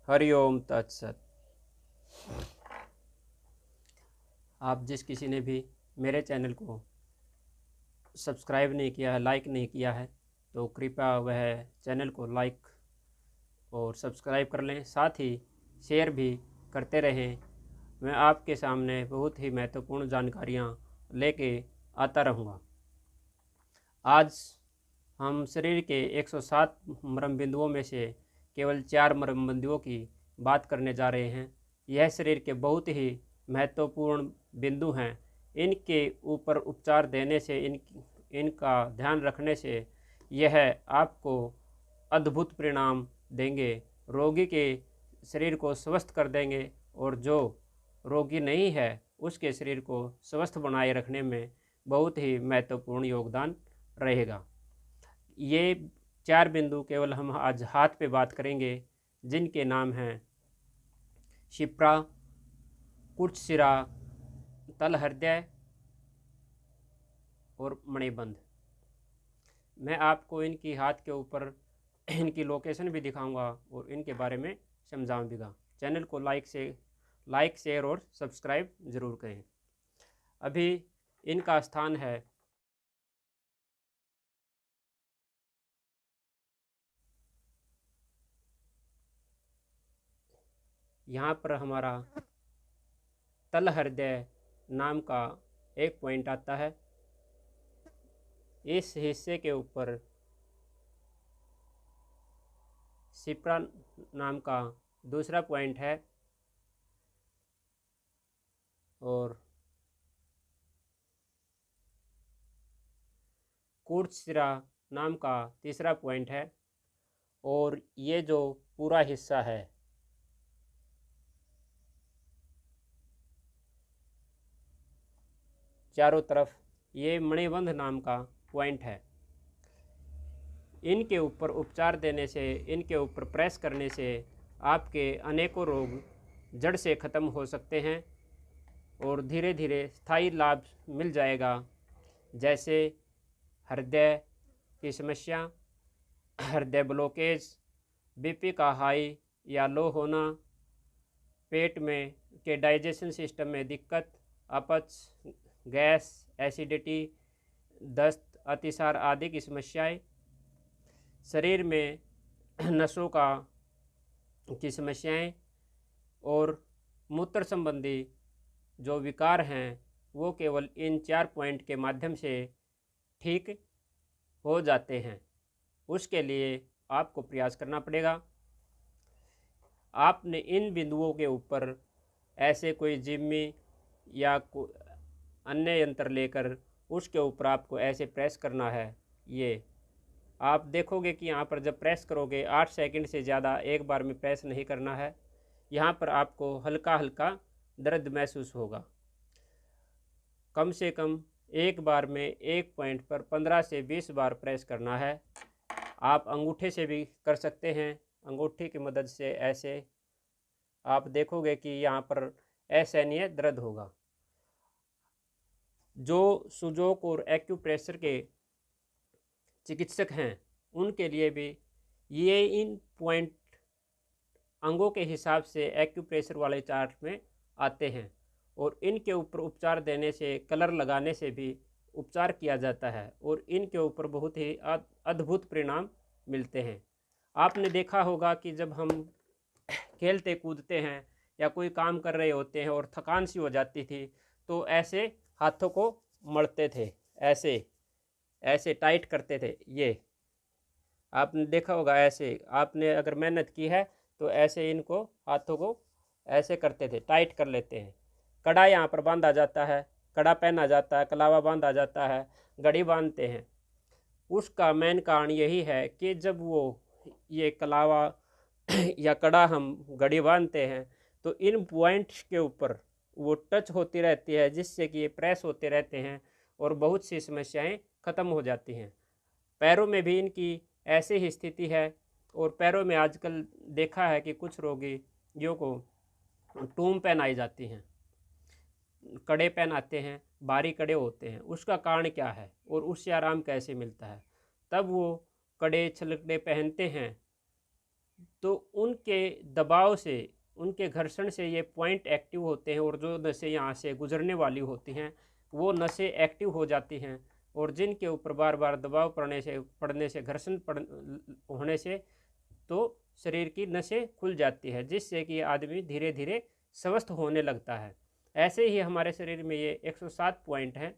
हरिओम तत्सत। आप जिस किसी ने भी मेरे चैनल को सब्सक्राइब नहीं किया है, लाइक नहीं किया है, तो कृपया वह चैनल को लाइक और सब्सक्राइब कर लें, साथ ही शेयर भी करते रहें। मैं आपके सामने बहुत ही महत्वपूर्ण जानकारियाँ लेके आता रहूँगा। आज हम शरीर के 107 मर्म बिंदुओं में से केवल 4 मर्म बिंदुओं की बात करने जा रहे हैं। यह शरीर के बहुत ही महत्वपूर्ण बिंदु हैं। इनके ऊपर उपचार देने से, इनका ध्यान रखने से यह आपको अद्भुत परिणाम देंगे। रोगी के शरीर को स्वस्थ कर देंगे और जो रोगी नहीं है उसके शरीर को स्वस्थ बनाए रखने में बहुत ही महत्वपूर्ण योगदान रहेगा। ये 4 बिंदु केवल हम आज हाथ पे बात करेंगे, जिनके नाम हैं शिप्रा, कुर्चशिरा, तल हृदय और मणिबंध। मैं आपको इनकी हाथ के ऊपर इनकी लोकेशन भी दिखाऊंगा और इनके बारे में समझाऊंगा। चैनल को लाइक शेयर और सब्सक्राइब ज़रूर करें। अभी इनका स्थान है यहाँ पर हमारा तल हृदय नाम का एक पॉइंट आता है। इस हिस्से के ऊपर शिप्रा नाम का दूसरा पॉइंट है और कुर्चशिरा नाम का तीसरा पॉइंट है। और ये जो पूरा हिस्सा है चारों तरफ, ये मणिबंध नाम का पॉइंट है। इनके ऊपर उपचार देने से, इनके ऊपर प्रेस करने से आपके अनेकों रोग जड़ से ख़त्म हो सकते हैं और धीरे धीरे स्थायी लाभ मिल जाएगा। जैसे हृदय की समस्या, हृदय ब्लॉकेज, बीपी का हाई या लो होना, पेट में के डाइजेशन सिस्टम में दिक्कत, अपच, गैस, एसिडिटी, दस्त, अतिसार आदि की समस्याएं, शरीर में नसों की समस्याएं और मूत्र संबंधी जो विकार हैं वो केवल इन 4 पॉइंट के माध्यम से ठीक हो जाते हैं। उसके लिए आपको प्रयास करना पड़ेगा। आपने इन बिंदुओं के ऊपर ऐसे कोई जिम्मी या अन्य यंत्र लेकर उसके ऊपर आपको ऐसे प्रेस करना है। ये आप देखोगे कि यहाँ पर जब प्रेस करोगे 8 सेकंड से ज़्यादा एक बार में प्रेस नहीं करना है। यहाँ पर आपको हल्का हल्का दर्द महसूस होगा। कम से कम एक बार में एक पॉइंट पर 15 से 20 बार प्रेस करना है। आप अंगूठे से भी कर सकते हैं। अंगूठे की मदद से ऐसे आप देखोगे कि यहाँ पर असहनीय दर्द होगा। जो सुजोक और एक्यूप्रेशर के चिकित्सक हैं उनके लिए भी ये इन पॉइंट अंगों के हिसाब से एक्यूप्रेशर वाले चार्ट में आते हैं और इनके ऊपर उपचार देने से, कलर लगाने से भी उपचार किया जाता है और इनके ऊपर बहुत ही अद्भुत परिणाम मिलते हैं। आपने देखा होगा कि जब हम खेलते कूदते हैं या कोई काम कर रहे होते हैं और थकान सी हो जाती थी तो ऐसे हाथों को मलते थे, ऐसे ऐसे टाइट करते थे। ये आपने देखा होगा। ऐसे आपने अगर मेहनत की है तो ऐसे इनको हाथों को ऐसे करते थे, टाइट कर लेते हैं। कड़ा यहाँ पर बांधा जाता है, कड़ा पहना जाता है, कलावा बांधा जाता है, घड़ी बांधते हैं। उसका मेन कारण यही है कि जब वो ये कलावा या कड़ा हम घड़ी बांधते हैं तो इन पॉइंट्स के ऊपर वो टच होती रहती है, जिससे कि ये प्रेस होते रहते हैं और बहुत सी समस्याएं ख़त्म हो जाती हैं। पैरों में भी इनकी ऐसी ही स्थिति है और पैरों में आजकल देखा है कि कुछ रोगियों को टूम पहनाई जाती हैं, कड़े पहनाते हैं, भारी कड़े होते हैं। उसका कारण क्या है और उससे आराम कैसे मिलता है? तब वो कड़े छलकड़े पहनते हैं तो उनके दबाव से, उनके घर्षण से ये पॉइंट एक्टिव होते हैं और जो नसें यहाँ से गुजरने वाली होती हैं वो नसें एक्टिव हो जाती हैं, और जिनके ऊपर बार बार दबाव पड़ने से घर्षण होने से तो शरीर की नसें खुल जाती है, जिससे कि आदमी धीरे धीरे स्वस्थ होने लगता है। ऐसे ही हमारे शरीर में ये 107 पॉइंट हैं।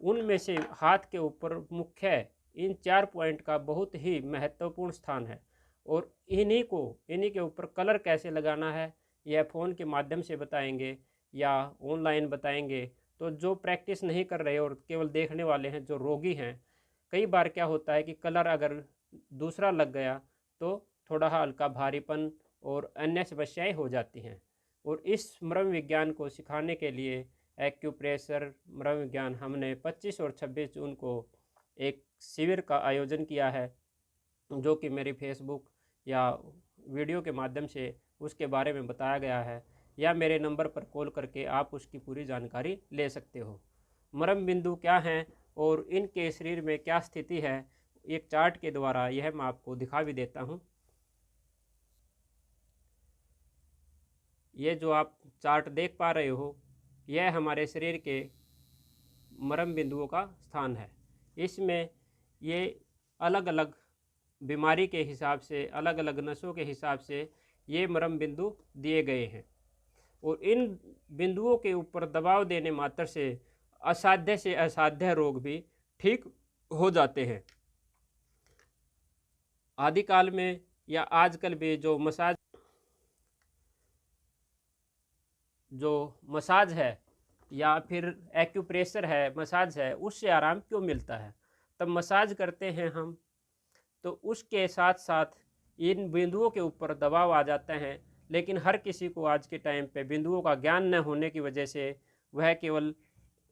उनमें से हाथ के ऊपर मुख्य इन 4 पॉइंट का बहुत ही महत्वपूर्ण स्थान है, और इन्हीं के ऊपर कलर कैसे लगाना है यह फ़ोन के माध्यम से बताएंगे या ऑनलाइन बताएंगे। तो जो प्रैक्टिस नहीं कर रहे और केवल देखने वाले हैं, जो रोगी हैं, कई बार क्या होता है कि कलर अगर दूसरा लग गया तो थोड़ा हल्का भारीपन और अन्य समस्याएं हो जाती हैं। और इस मर्म विज्ञान को सिखाने के लिए एक्यूप्रेशर मर्म विज्ञान हमने 25 और 26 जून को एक शिविर का आयोजन किया है, जो कि मेरी फेसबुक या वीडियो के माध्यम से उसके बारे में बताया गया है, या मेरे नंबर पर कॉल करके आप उसकी पूरी जानकारी ले सकते हो। मर्म बिंदु क्या हैं और इनके शरीर में क्या स्थिति है, एक चार्ट के द्वारा यह मैं आपको दिखा भी देता हूँ। ये जो आप चार्ट देख पा रहे हो, यह हमारे शरीर के मर्म बिंदुओं का स्थान है। इसमें ये अलग अलग बीमारी के हिसाब से, अलग अलग नसों के हिसाब से ये मर्म बिंदु दिए गए हैं, और इन बिंदुओं के ऊपर दबाव देने मात्र से असाध्य रोग भी ठीक हो जाते हैं। आदिकाल में या आजकल भी जो मसाज है या फिर एक्यूप्रेशर है, मसाज है, उससे आराम क्यों मिलता है? तब मसाज करते हैं हम तो उसके साथ साथ इन बिंदुओं के ऊपर दबाव आ जाते हैं, लेकिन हर किसी को आज के टाइम पे बिंदुओं का ज्ञान न होने की वजह से वह केवल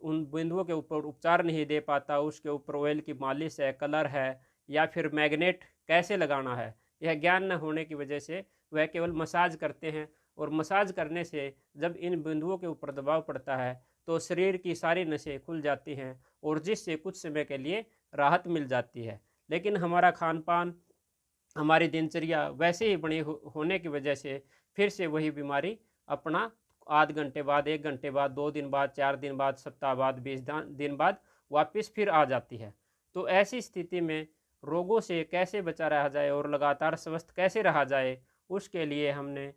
उन बिंदुओं के ऊपर उपचार नहीं दे पाता। उसके ऊपर ऑयल की मालिश है, कलर है, या फिर मैग्नेट कैसे लगाना है, यह ज्ञान न होने की वजह से वह केवल मसाज करते हैं। और मसाज करने से जब इन बिंदुओं के ऊपर दबाव पड़ता है तो शरीर की सारी नसें खुल जाती हैं, और जिससे कुछ समय के लिए राहत मिल जाती है। लेकिन हमारा खान पान, हमारी दिनचर्या वैसे ही बनी होने की वजह से फिर से वही बीमारी अपना आध घंटे बाद, 1 घंटे बाद, 2 दिन बाद, 4 दिन बाद, सप्ताह बाद, 20 दिन बाद वापस फिर आ जाती है। तो ऐसी स्थिति में रोगों से कैसे बचा रहा जाए और लगातार स्वस्थ कैसे रहा जाए, उसके लिए हमने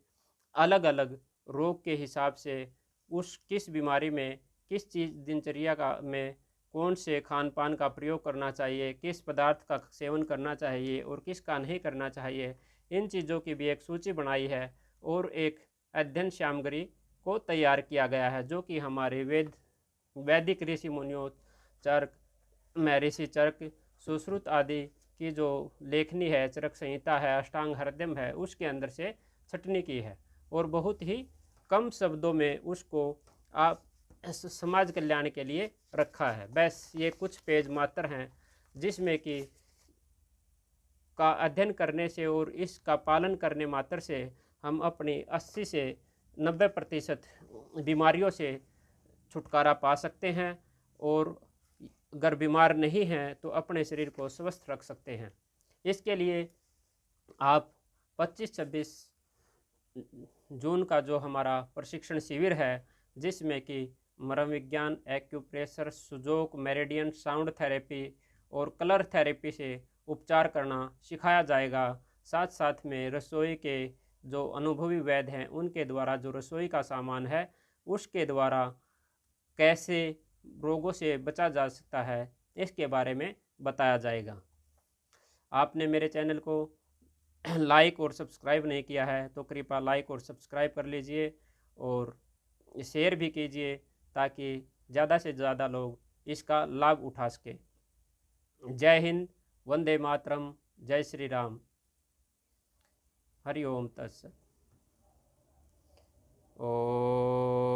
अलग अलग रोग के हिसाब से उस किस बीमारी में किस चीज़ दिनचर्या का में कौन से खान पान का प्रयोग करना चाहिए, किस पदार्थ का सेवन करना चाहिए और किसका नहीं करना चाहिए, इन चीज़ों की भी एक सूची बनाई है और एक अध्ययन सामग्री को तैयार किया गया है, जो कि हमारे वैदिक ऋषि मुनियों, चरक, महर्षि चरक, सुश्रुत आदि की जो लेखनी है, चरक संहिता है, अष्टांग हृदयम है, उसके अंदर से छटनी की है, और बहुत ही कम शब्दों में उसको आप समाज कल्याण के लिए रखा है। बस ये कुछ पेज मात्र हैं, जिसमें कि का अध्ययन करने से और इसका पालन करने मात्र से हम अपनी 80 से 90% बीमारियों से छुटकारा पा सकते हैं, और अगर बीमार नहीं हैं तो अपने शरीर को स्वस्थ रख सकते हैं। इसके लिए आप 25-26 जून का जो हमारा प्रशिक्षण शिविर है, जिसमें कि मर्म विज्ञान, acupressure, Sujok, meridian, sound therapy और कलर थेरेपी से उपचार करना सिखाया जाएगा। साथ साथ में रसोई के जो अनुभवी वैद्य हैं उनके द्वारा जो रसोई का सामान है उसके द्वारा कैसे रोगों से बचा जा सकता है, इसके बारे में बताया जाएगा। आपने मेरे चैनल को लाइक और सब्सक्राइब नहीं किया है तो कृपया लाइक और सब्सक्राइब कर लीजिए, और शेयर भी कीजिए ताकि ज़्यादा से ज़्यादा लोग इसका लाभ उठा सकें। जय हिंद, वंदे मातरम, जय श्री राम, हरि ओम तत्सत। ओ